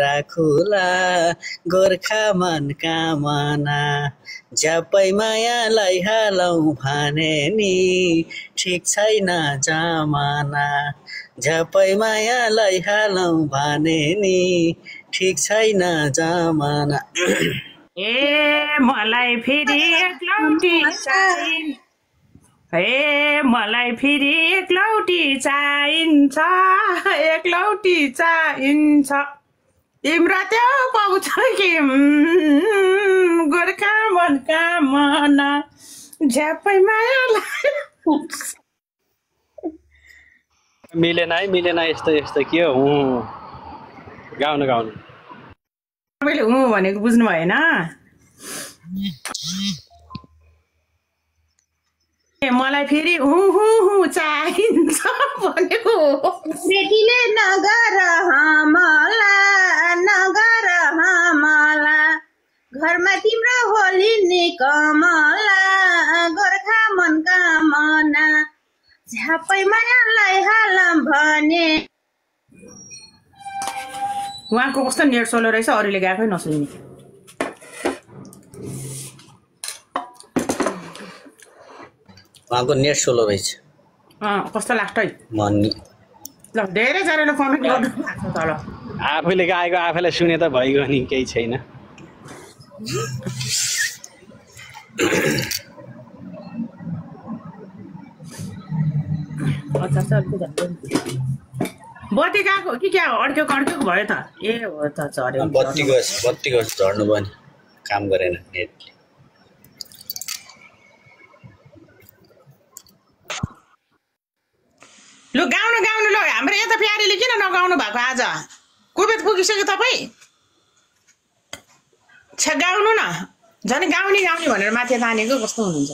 राखुला गोर्खा मन कामना झ्यापै मायालाई हालौँ भने नि ठिक छैन जमाना झ्यापै मायालाई हालौँ भने नि ठिक छैन जमाना ए मलाई फेरि एकलौटी चाहिन्छ मलाई फेरि एकलौटी चाहिन्छ तिम्रो त्यो पाउँछ कि गोर्खा मन कामना झ्यापै मायालाई मिलेन यस्तो के हो गाउनु तपाईँले भनेको बुझ्नु भएन मलाई फेरि चाहिन्छ भनेको बेटीले नगर हमला घरमा तिम्रो होली नि कमला गोर्खा मन कामना झ्यापै मायालाई हालम भने उहाँको कस्तो नेट सोलो रहेछ अरूले गएकै नसुन्ने उहाँको नेट सोलो रहेछ कस्तो लाग्छ है ल धेरैजनाले कमेन्ट गर्नु भएको छ तल आफूले गाएको आफैलाई सुने त भइगयो नि केही छैन बत्ती गएको कि क्या अड्केको भयो त ए हो त झऱ्यो बत्तीको झर्नु भयो नि काम गरेन नेटले लु गाउनु ल हाम्रो यता प्यारीले किन नगाउनु भएको आज कुबेत पुगिसक्यो तपाईँ छ्या गाउनु न झन् गाउने भनेर माथि तानेको कस्तो हुनुहुन्छ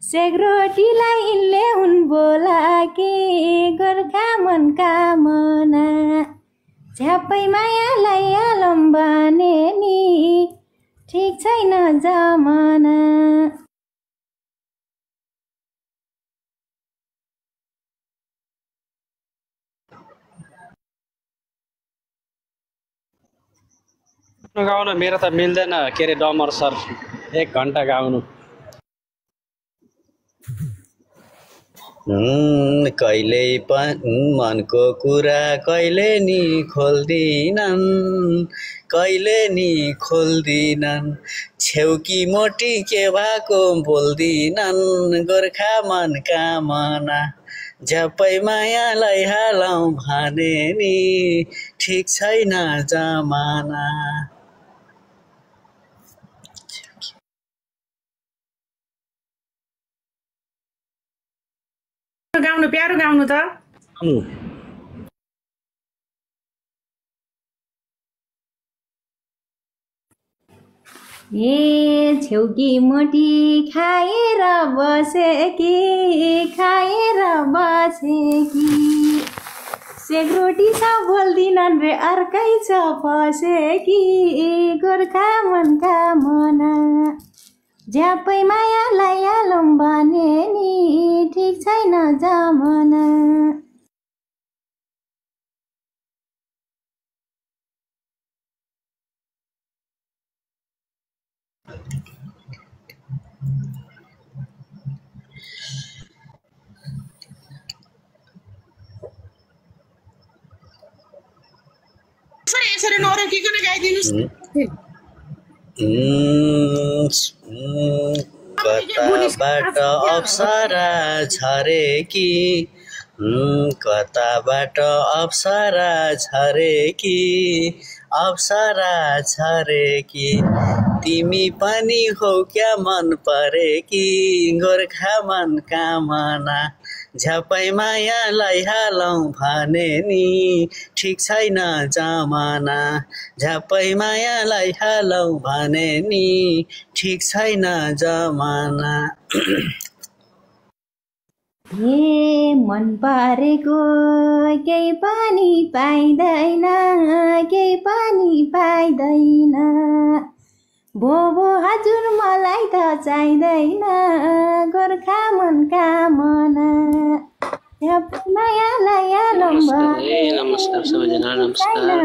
सेग्रोटीलाई इनले हुन बोलाके गोर्खा मन कामना झ्यापै मायालाई हालौँ भने नि ठिक छैन जमाना गाउन मेरो त मिल्दैन के अरे डमर सर 1 घन्टा गाउनु कहिले मनको कुरा कहिले नि खोल्दिनन् छेउकी मोटी के भएको बोल्दिनन् गोर्खा मन कामना झ्यापै मायालाई हालौँ भने नि ठिक छैन जमाना गाउनु प्यारो गाउनु त ए छेउकी मोटी खाएर बसेकी सेग्रोटी छ बोल्दिनन् रे अर्कै छ फसेकी गोर्खा मन कामना झ्यापै मायालाई हालौँ भने नि ठिक छैन जमाना यसरी नरोकिकन गाइदिनुस् कताबाट अप्सरा झरेकी कताबाट अप्सरा झरेकी तिमी पनि हो क्या मन परेकी गोर्खा मन कामना झ्यापै मायालाई हालौँ भने नि ठिक छैन जमाना झ्यापै मायालाई हालौँ भने नि ठिक छैन जमाना हे मन परेको केही पनि पाइँदैन, केही पनि पाइँदैन। भो हजुर मलाई त चाहिँदैन गोर्खा मनका मना। मायालाई आलम्बन नमस्कार सबैजना, नमस्कार।